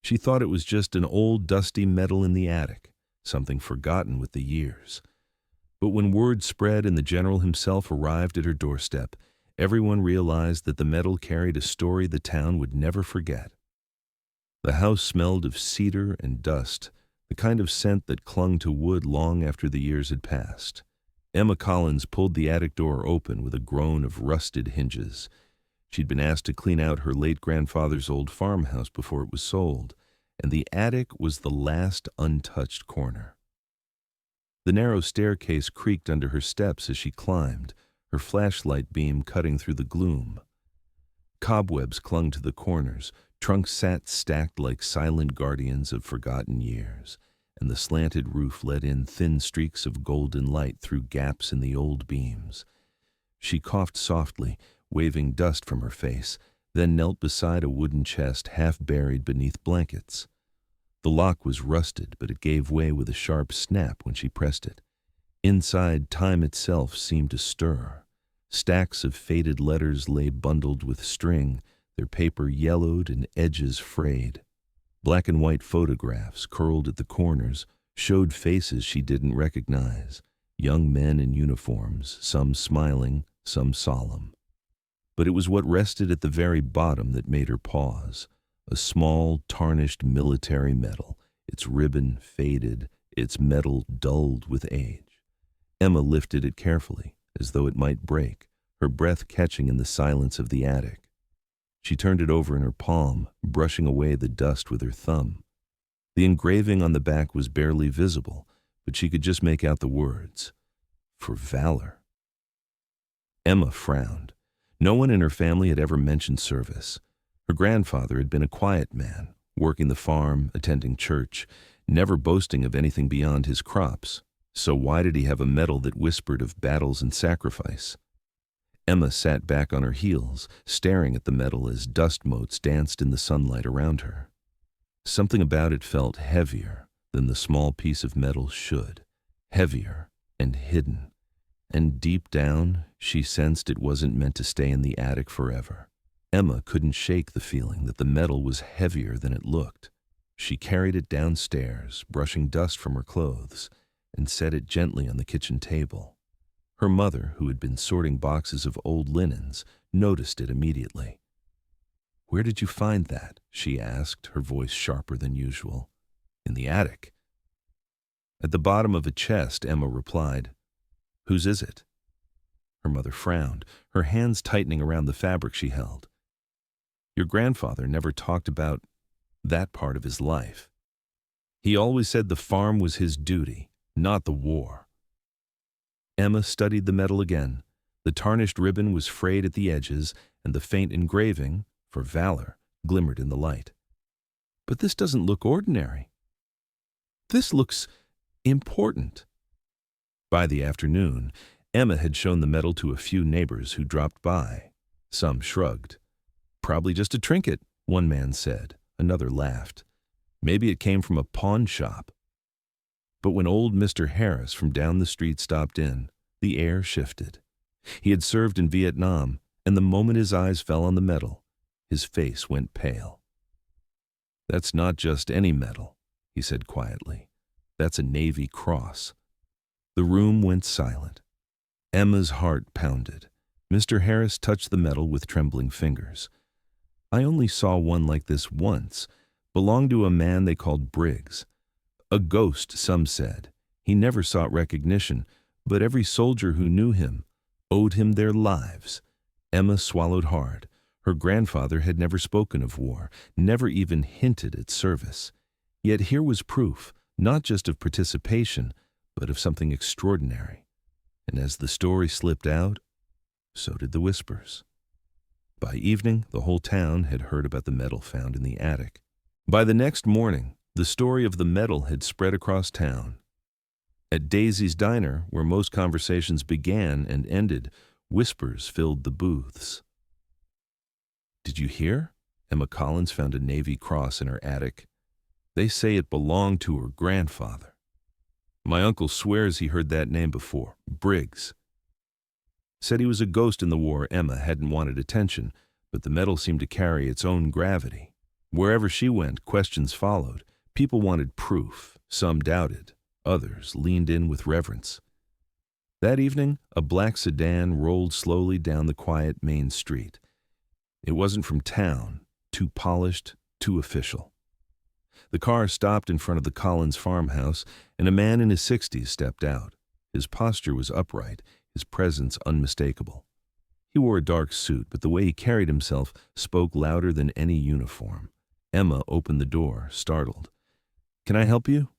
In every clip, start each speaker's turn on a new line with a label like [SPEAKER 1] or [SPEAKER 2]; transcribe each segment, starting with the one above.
[SPEAKER 1] She thought it was just an old dusty medal in the attic, something forgotten with the years. But when word spread and the general himself arrived at her doorstep, everyone realized that the medal carried a story the town would never forget. The house smelled of cedar and dust, the kind of scent that clung to wood long after the years had passed. Emma Collins pulled the attic door open with a groan of rusted hinges. She'd been asked to clean out her late grandfather's old farmhouse before it was sold, and the attic was the last untouched corner. The narrow staircase creaked under her steps as she climbed, her flashlight beam cutting through the gloom. Cobwebs clung to the corners, trunks sat stacked like silent guardians of forgotten years, and the slanted roof let in thin streaks of golden light through gaps in the old beams. She coughed softly, waving dust from her face, then knelt beside a wooden chest half buried beneath blankets. The lock was rusted, but it gave way with a sharp snap when she pressed it. Inside, time itself seemed to stir. Stacks of faded letters lay bundled with string, their paper yellowed and edges frayed. Black and white photographs, curled at the corners, showed faces she didn't recognize. Young men in uniforms, some smiling, some solemn. But it was what rested at the very bottom that made her pause. A small, tarnished military medal, its ribbon faded, its metal dulled with age. Emma lifted it carefully, as though it might break, her breath catching in the silence of the attic. She turned it over in her palm, brushing away the dust with her thumb. The engraving on the back was barely visible, but she could just make out the words, "For valor." Emma frowned. No one in her family had ever mentioned service. Her grandfather had been a quiet man, working the farm, attending church, never boasting of anything beyond his crops. So why did he have a medal that whispered of battles and sacrifice? Emma sat back on her heels, staring at the medal as dust motes danced in the sunlight around her. Something about it felt heavier than the small piece of metal should, heavier and hidden. And deep down, she sensed it wasn't meant to stay in the attic forever. Emma couldn't shake the feeling that the medal was heavier than it looked. She carried it downstairs, brushing dust from her clothes, and set it gently on the kitchen table. Her mother, who had been sorting boxes of old linens, noticed it immediately. "Where did you find that?" she asked, her voice sharper than usual. "In the attic." "At the bottom of a chest," Emma replied. "Whose is it?" Her mother frowned, her hands tightening around the fabric she held. "Your grandfather never talked about that part of his life. He always said the farm was his duty, not the war." Emma studied the medal again. The tarnished ribbon was frayed at the edges, and the faint engraving, "For valor," glimmered in the light. "But this doesn't look ordinary. This looks important." By the afternoon, Emma had shown the medal to a few neighbors who dropped by. Some shrugged. "Probably just a trinket," one man said. Another laughed. "Maybe it came from a pawn shop." But when old Mr. Harris from down the street stopped in, the air shifted. He had served in Vietnam, and the moment his eyes fell on the medal, his face went pale. "That's not just any medal," he said quietly. "That's a Navy cross." The room went silent. Emma's heart pounded. Mr. Harris touched the medal with trembling fingers. "I only saw one like this once. Belonged to a man they called Briggs. A ghost, some said. He never sought recognition, but every soldier who knew him owed him their lives." Emma swallowed hard. Her grandfather had never spoken of war, never even hinted at service. Yet here was proof, not just of participation, but of something extraordinary. And as the story slipped out, so did the whispers. By evening, the whole town had heard about the medal found in the attic. By the next morning, the story of the medal had spread across town. At Daisy's Diner, where most conversations began and ended, whispers filled the booths. "Did you hear? Emma Collins found a Navy cross in her attic. They say it belonged to her grandfather. My uncle swears he heard that name before, Briggs. Said he was a ghost in the war. Emma hadn't wanted attention, but the medal seemed to carry its own gravity. Wherever she went, questions followed. People wanted proof. Some doubted. Others leaned in with reverence. That evening, a black sedan rolled slowly down the quiet main street. It wasn't from town, too polished, too official. The car stopped in front of the Collins farmhouse, and a man in his 60s stepped out. His posture was upright, his presence unmistakable. He wore a dark suit, but the way he carried himself spoke louder than any uniform. Emma opened the door, startled. "Can I help you?"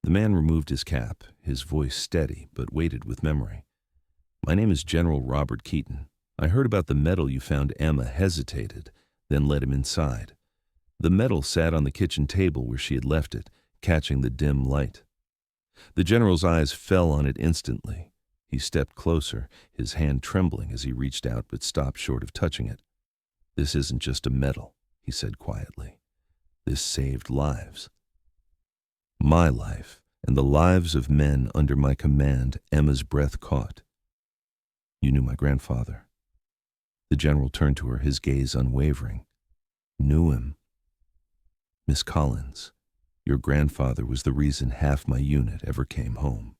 [SPEAKER 1] The man removed his cap, his voice steady, but weighted with memory. "My name is General Robert Keaton. I heard about the medal you found." Emma hesitated, then led him inside. The medal sat on the kitchen table where she had left it, catching the dim light. The general's eyes fell on it instantly. He stepped closer, his hand trembling as he reached out but stopped short of touching it. "This isn't just a medal," he said quietly. "This saved lives. My life and the lives of men under my command." Emma's breath caught. "You knew my grandfather." The general turned to her, his gaze unwavering. "Knew him? Miss Collins, your grandfather was the reason half my unit ever came home."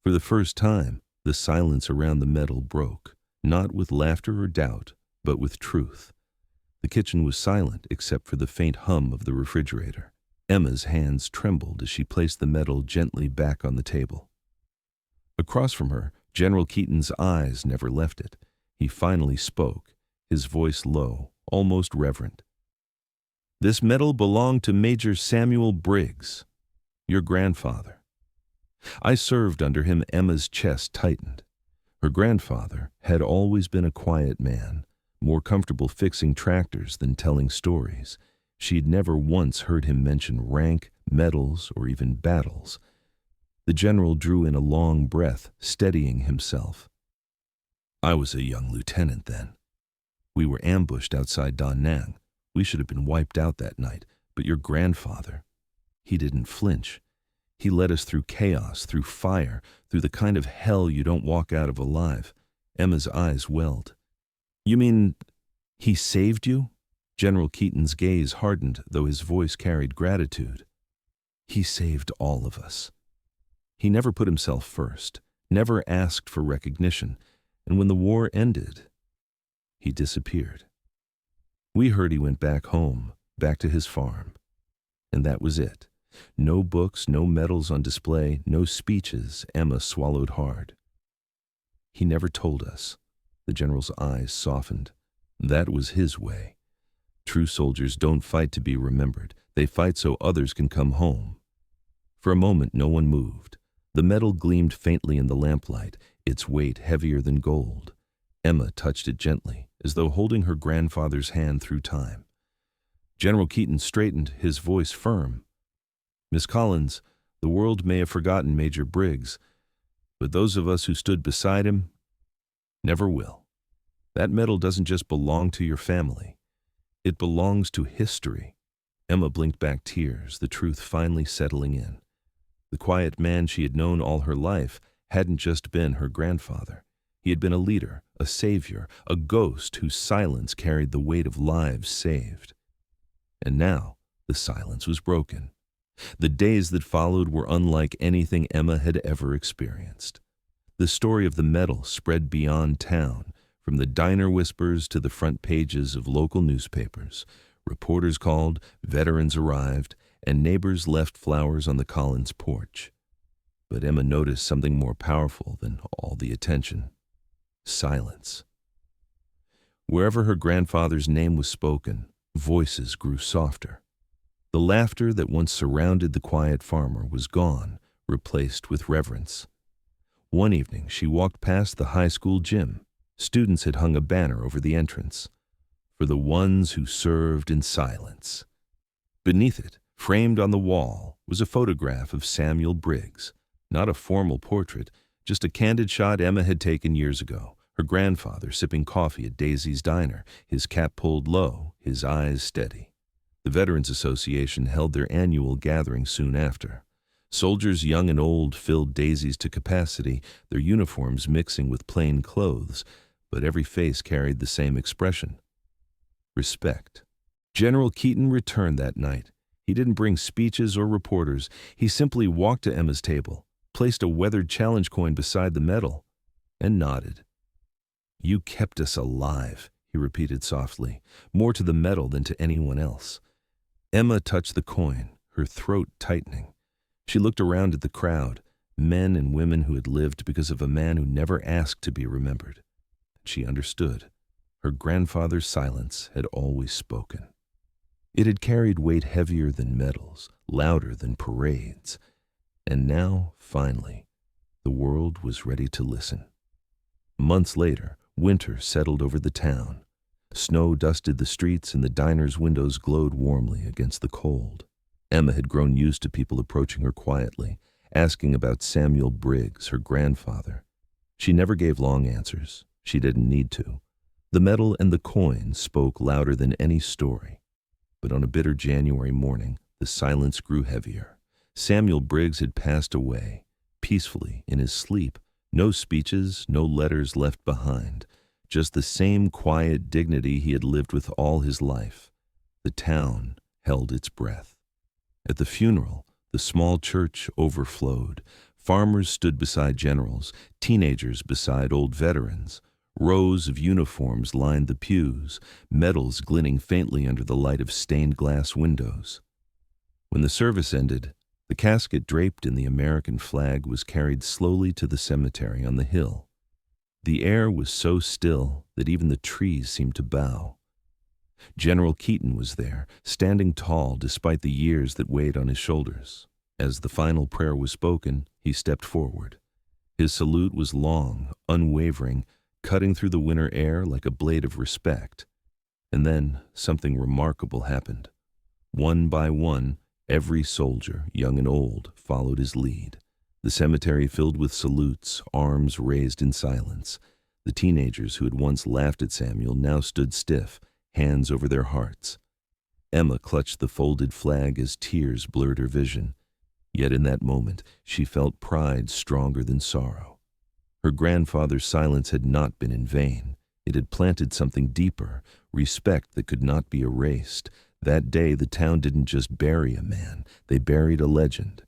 [SPEAKER 1] For the first time, the silence around the medal broke, not with laughter or doubt, but with truth. The kitchen was silent except for the faint hum of the refrigerator. Emma's hands trembled as she placed the medal gently back on the table. Across from her, General Keaton's eyes never left it. He finally spoke, his voice low, almost reverent. "This medal belonged to Major Samuel Briggs, your grandfather. I served under him." Emma's chest tightened. Her grandfather had always been a quiet man, more comfortable fixing tractors than telling stories. She had never once heard him mention rank, medals, or even battles. The general drew in a long breath, steadying himself. "I was a young lieutenant then. We were ambushed outside Da Nang. We should have been wiped out that night, but your grandfather, he didn't flinch. He led us through chaos, through fire, through the kind of hell you don't walk out of alive." Emma's eyes welled. "You mean he saved you?" General Keaton's gaze hardened, though his voice carried gratitude. "He saved all of us. He never put himself first, never asked for recognition, and when the war ended, he disappeared. We heard he went back home, back to his farm. And that was it. No books, no medals on display, no speeches." Emma swallowed hard. "He never told us." The general's eyes softened. "That was his way. True soldiers don't fight to be remembered. They fight so others can come home." For a moment, no one moved. The medal gleamed faintly in the lamplight, its weight heavier than gold. Emma touched it gently, as though holding her grandfather's hand through time. General Keaton straightened, his voice firm. "Miss Collins, the world may have forgotten Major Briggs, but those of us who stood beside him never will. That medal doesn't just belong to your family. It belongs to history." Emma blinked back tears, the truth finally settling in. The quiet man she had known all her life hadn't just been her grandfather. He had been a leader, a savior, a ghost whose silence carried the weight of lives saved. And now the silence was broken. The days that followed were unlike anything Emma had ever experienced. The story of the medal spread beyond town, from the diner whispers to the front pages of local newspapers. Reporters called, veterans arrived, and neighbors left flowers on the Collins porch. But Emma noticed something more powerful than all the attention. Silence. Wherever her grandfather's name was spoken, voices grew softer. The laughter that once surrounded the quiet farmer was gone, replaced with reverence. One evening, she walked past the high school gym. Students had hung a banner over the entrance, "For the ones who served in silence." Beneath it, framed on the wall, was a photograph of Samuel Briggs. Not a formal portrait, just a candid shot Emma had taken years ago. Her grandfather sipping coffee at Daisy's diner, his cap pulled low, his eyes steady. The Veterans Association held their annual gathering soon after. Soldiers young and old filled Daisy's to capacity, their uniforms mixing with plain clothes, but every face carried the same expression: respect. General Keaton returned that night. He didn't bring speeches or reporters. He simply walked to Emma's table, placed a weathered challenge coin beside the medal, and nodded. "You kept us alive," he repeated softly, more to the medal than to anyone else. Emma touched the coin, her throat tightening. She looked around at the crowd, men and women who had lived because of a man who never asked to be remembered. She understood. Her grandfather's silence had always spoken. It had carried weight heavier than medals, louder than parades. And now, finally, the world was ready to listen. Months later, winter settled over the town. Snow dusted the streets and the diner's windows glowed warmly against the cold. Emma had grown used to people approaching her quietly, asking about Samuel Briggs, her grandfather. She never gave long answers. She didn't need to. The medal and the coin spoke louder than any story. But on a bitter January morning, the silence grew heavier. Samuel Briggs had passed away, peacefully, in his sleep. No speeches, no letters left behind. Just the same quiet dignity he had lived with all his life. The town held its breath. At the funeral, the small church overflowed. Farmers stood beside generals, teenagers beside old veterans. Rows of uniforms lined the pews, medals glinting faintly under the light of stained glass windows. When the service ended, the casket draped in the American flag was carried slowly to the cemetery on the hill. The air was so still that even the trees seemed to bow. General Keaton was there, standing tall despite the years that weighed on his shoulders. As the final prayer was spoken, he stepped forward. His salute was long, unwavering, cutting through the winter air like a blade of respect. And then something remarkable happened. One by one, every soldier, young and old, followed his lead. The cemetery filled with salutes, arms raised in silence. The teenagers who had once laughed at Samuel now stood stiff, hands over their hearts. Emma clutched the folded flag as tears blurred her vision. Yet in that moment, she felt pride stronger than sorrow. Her grandfather's silence had not been in vain. It had planted something deeper, respect that could not be erased. That day, the town didn't just bury a man, they buried a legend.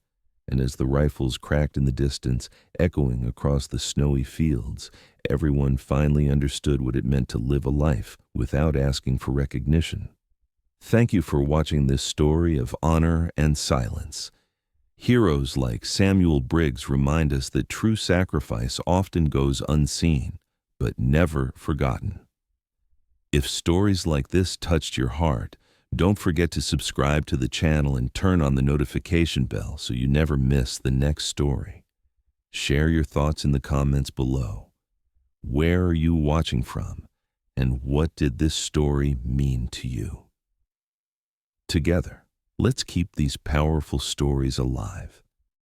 [SPEAKER 1] And as the rifles cracked in the distance, echoing across the snowy fields, everyone finally understood what it meant to live a life without asking for recognition. Thank you for watching this story of honor and silence. Heroes like Samuel Briggs remind us that true sacrifice often goes unseen, but never forgotten. If stories like this touched your heart, don't forget to subscribe to the channel and turn on the notification bell so you never miss the next story. Share your thoughts in the comments below. Where are you watching from, and what did this story mean to you? Together, let's keep these powerful stories alive.